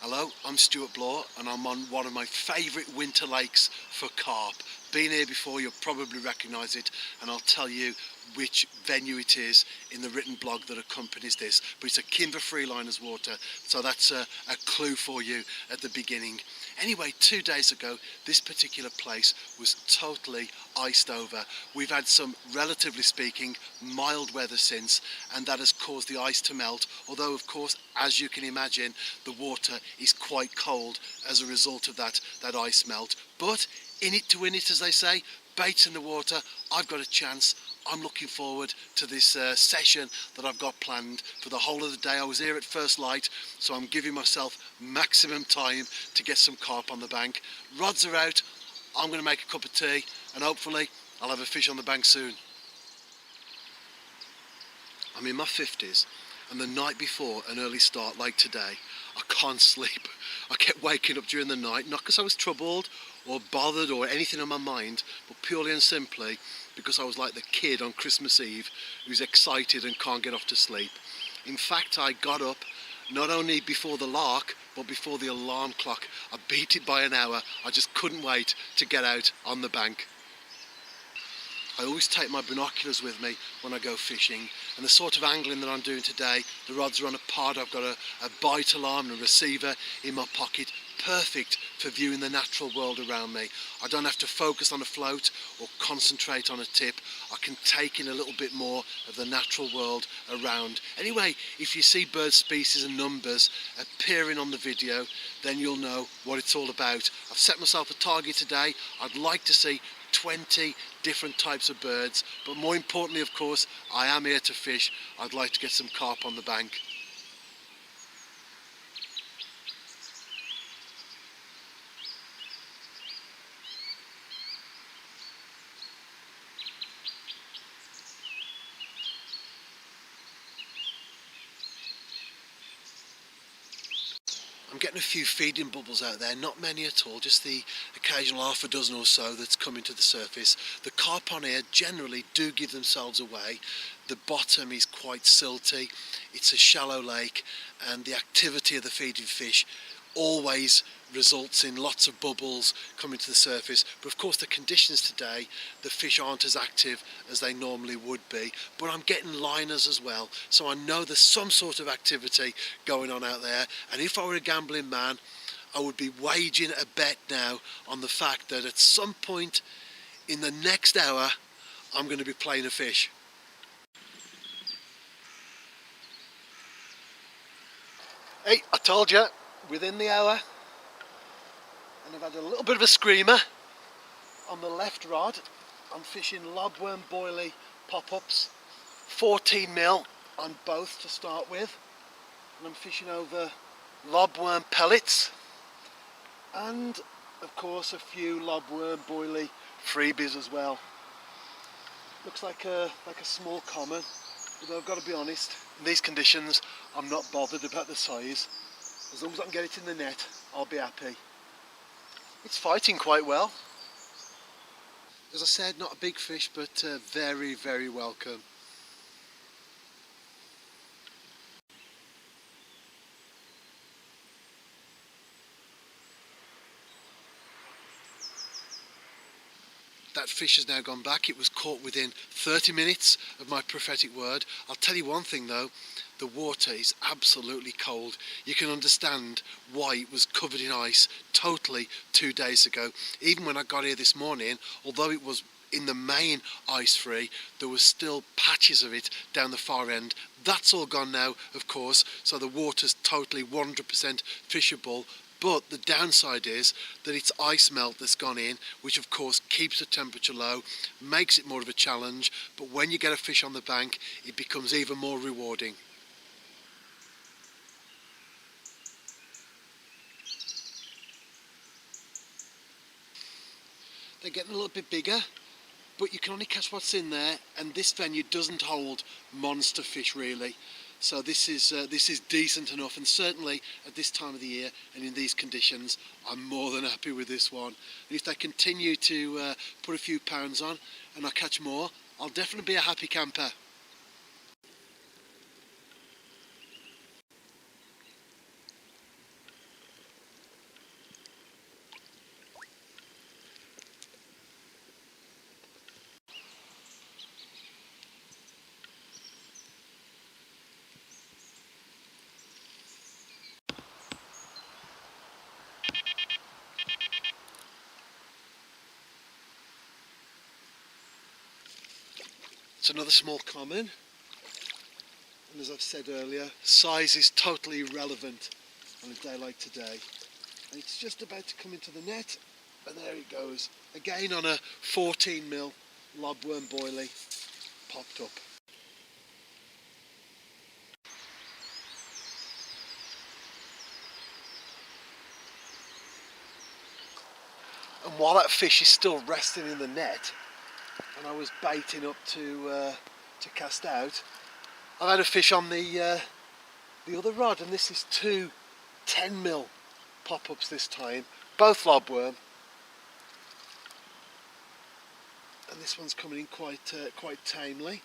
Hello, I'm Stuart Bloor and I'm on one of my favourite winter lakes for carp. Been here before, you'll probably recognise it, and I'll tell you which venue it is in the written blog that accompanies this. But it's a Kimber Freeliners water, so that's a clue for you at the beginning. Anyway, 2 days ago, this particular place was totally iced over. We've had some, relatively speaking, mild weather since, and that has caused the ice to melt, although of course, as you can imagine, the water is quite cold as a result of that ice melt. But in it to win it, as they say, bait's in the water, I've got a chance. I'm looking forward to this session that I've got planned for the whole of the day. I was here at first light, so I'm giving myself maximum time to get some carp on the bank. Rods are out, I'm going to make a cup of tea, and hopefully I'll have a fish on the bank soon. I'm in my 50s, and the night before an early start like today, I can't sleep. I kept waking up during the night, not because I was troubled or bothered or anything on my mind, but purely and simply because I was like the kid on Christmas Eve who's excited and can't get off to sleep. In fact, I got up not only before the lark, but before the alarm clock. I beat it by an hour. I just couldn't wait to get out on the bank. I always take my binoculars with me when I go fishing, and the sort of angling that I'm doing today, the rods are on a pod, I've got a bite alarm and a receiver in my pocket, perfect for viewing the natural world around me. I don't have to focus on a float or concentrate on a tip. I can take in a little bit more of the natural world around. Anyway, if you see bird species and numbers appearing on the video, then you'll know what it's all about. I've set myself a target today. I'd like to see 20 different types of birds, but more importantly, of course, I am here to fish. I'd like to get some carp on the bank. I'm getting a few feeding bubbles out there, not many at all, just the occasional half a dozen or so that's coming to the surface. The carp on here generally do give themselves away. The bottom is quite silty, it's a shallow lake, and the activity of the feeding fish always results in lots of bubbles coming to the surface. But of course the conditions today, the fish aren't as active as they normally would be, but I'm getting liners as well, so I know there's some sort of activity going on out there. And if I were a gambling man, I would be waging a bet now on the fact that at some point in the next hour I'm going to be playing a fish. Hey, I told you, within the hour, and I've had a little bit of a screamer on the left rod. I'm fishing lobworm boilie pop-ups, 14 mil on both to start with, and I'm fishing over lobworm pellets, and of course a few lobworm boilie freebies as well. Looks like a small common, although I've got to be honest, in these conditions I'm not bothered about the size. As long as I can get it in the net, I'll be happy. It's fighting quite well. As I said, not a big fish, but very, very welcome. That fish has now gone back. It was caught within 30 minutes of my prophetic word. I'll tell you one thing though, the water is absolutely cold. You can understand why it was covered in ice totally 2 days ago. Even when I got here this morning, although it was in the main ice free, there was still patches of it down the far end. That's all gone now, of course, so the water's totally 100% fishable. But the downside is that it's ice melt that's gone in, which of course keeps the temperature low, makes it more of a challenge, but when you get a fish on the bank, it becomes even more rewarding. They're getting a little bit bigger, but you can only catch what's in there, and this venue doesn't hold monster fish really. So this is decent enough, and certainly at this time of the year and in these conditions, I'm more than happy with this one. And if they continue to put a few pounds on and I catch more, I'll definitely be a happy camper. another small common, and as I've said earlier, size is totally irrelevant on a day like today. And it's just about to come into the net, and there it goes. Again on a 14mm lobworm boilie, popped up. And while that fish is still resting in the net, and I was baiting up to cast out, I've had a fish on the other rod, and this is two 10mm pop-ups this time, both lobworm, and this one's coming in quite tamely.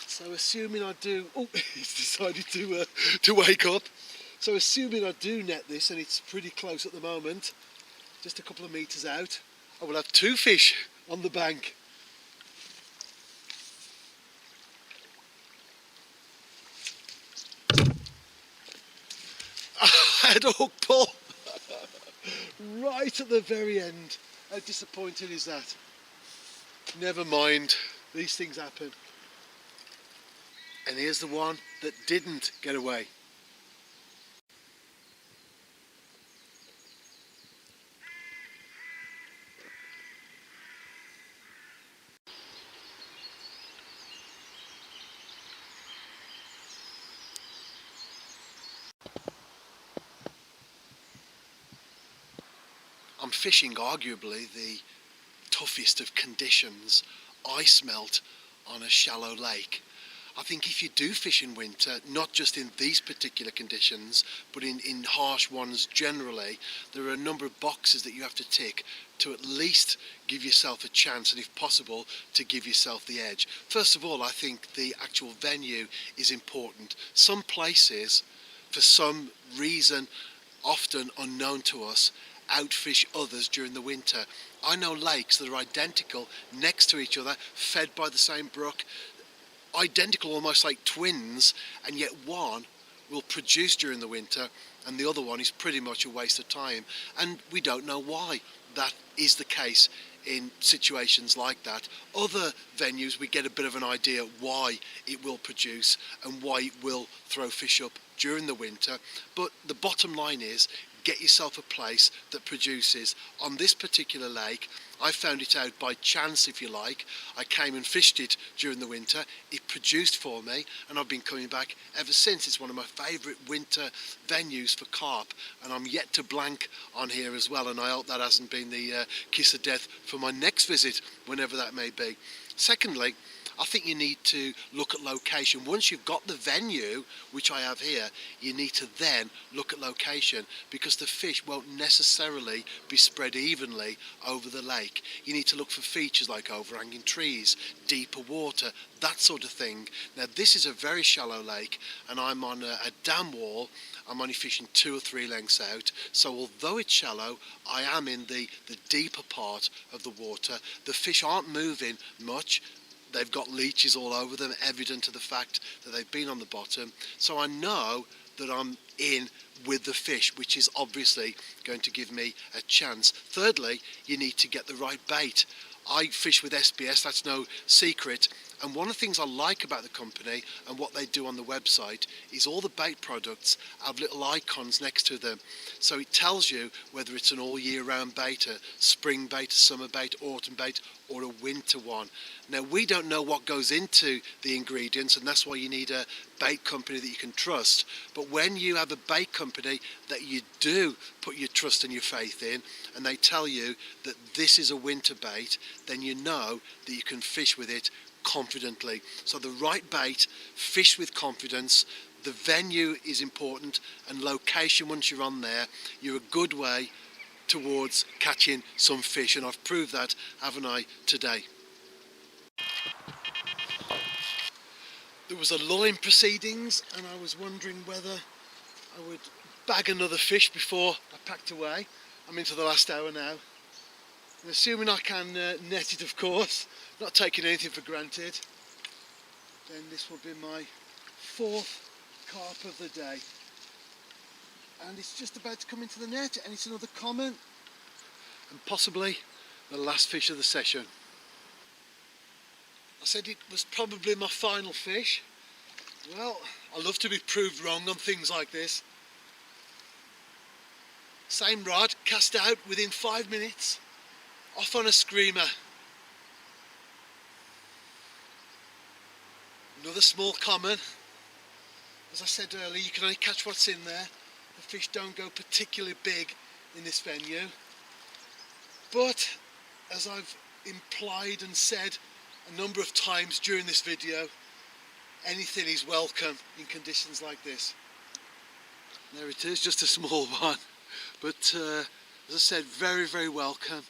So assuming I do, oh, he's decided to wake up. So assuming I do net this, and it's pretty close at the moment, just a couple of metres out, I will have two fish on the bank. I had a hook pull right at the very end. How disappointing is that? Never mind, these things happen. And here's the one that didn't get away. I'm fishing arguably the toughest of conditions, ice melt on a shallow lake. I think if you do fish in winter, not just in these particular conditions, but in harsh ones generally, there are a number of boxes that you have to tick to at least give yourself a chance, and if possible, to give yourself the edge. First of all, I think the actual venue is important. Some places, for some reason often unknown to us, outfish others during the winter. I know lakes that are identical next to each other, fed by the same brook, identical almost like twins, and yet one will produce during the winter and the other one is pretty much a waste of time, and we don't know why that is the case in situations like that. Other venues we get a bit of an idea why it will produce and why it will throw fish up during the winter, but the bottom line is get yourself a place that produces. On this particular lake, I found it out by chance, if you like. I came and fished it during the winter. It produced for me, and I've been coming back ever since. It's one of my favourite winter venues for carp, and I'm yet to blank on here as well, and I hope that hasn't been the kiss of death for my next visit, whenever that may be. Secondly, I think you need to look at location. Once you've got the venue, which I have here, you need to then look at location, because the fish won't necessarily be spread evenly over the lake. You need to look for features like overhanging trees, deeper water, that sort of thing. Now this is a very shallow lake, and I'm on a dam wall. I'm only fishing 2 or 3 lengths out, so although it's shallow, I am in the deeper part of the water. The fish aren't moving much. They've got leeches all over them, evident to the fact that they've been on the bottom. So I know that I'm in with the fish, which is obviously going to give me a chance. Thirdly, you need to get the right bait. I fish with SBS, that's no secret. And one of the things I like about the company and what they do on the website is all the bait products have little icons next to them. So it tells you whether it's an all year round bait, a spring bait, a summer bait, autumn bait, or a winter one. Now we don't know what goes into the ingredients, and that's why you need a bait company that you can trust. But when you have a bait company that you do put your trust and your faith in, and they tell you that this is a winter bait, then you know that you can fish with it confidently. So the right bait, fish with confidence. The venue is important, and location, once you're on there, you're a good way towards catching some fish, and I've proved that, haven't I, today. There was a lull in proceedings, and I was wondering whether I would bag another fish before I packed away. I'm into the last hour now, and assuming I can net it, of course, not taking anything for granted, then this will be my 4th carp of the day. And it's just about to come into the net, and it's another common, and possibly the last fish of the session. said it was probably my final fish. Well, I love to be proved wrong on things like this. Same rod, cast out within 5 minutes, off on a screamer. Another small common. As I said earlier, you can only catch what's in there. The fish don't go particularly big in this venue. But, as I've implied and said a number of times during this video, anything is welcome in conditions like this. There it is, just a small one. But as I said, very, very welcome,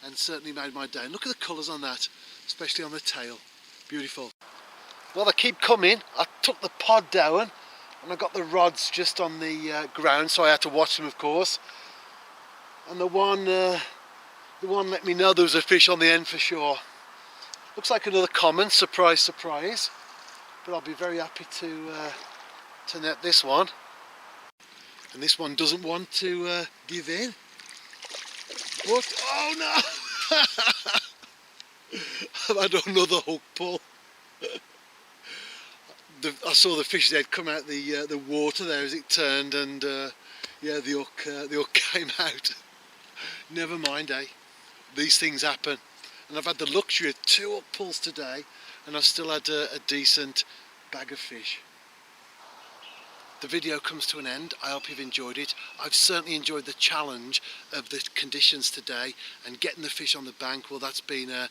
and certainly made my day. And look at the colours on that, especially on the tail. Beautiful. Well, they keep coming. I took the pod down and I got the rods just on the ground, so I had to watch them, of course. And the one let me know there was a fish on the end for sure. Looks like another common, surprise, surprise. But I'll be very happy to net this one. And this one doesn't want to give in. But, oh no! I've had another hook pull. I saw the fish's head come out the water there as it turned, and yeah, the hook came out. Never mind, eh? These things happen. And I've had the luxury of 2 hook pulls today, and I've still had a decent bag of fish. The video comes to an end. I hope you've enjoyed it. I've certainly enjoyed the challenge of the conditions today, and getting the fish on the bank, well, that's been a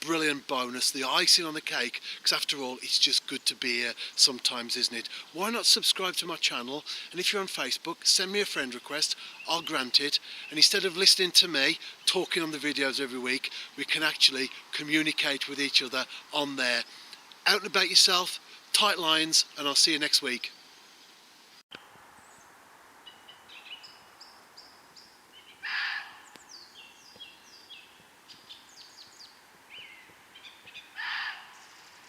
brilliant bonus, the icing on the cake, because after all, it's just good to be here sometimes, isn't it? Why not subscribe to my channel? And if you're on Facebook, send me a friend request. I'll grant it. And instead of listening to me talking on the videos every week, we can actually communicate with each other on there. Out and about yourself, tight lines, and I'll see you next week.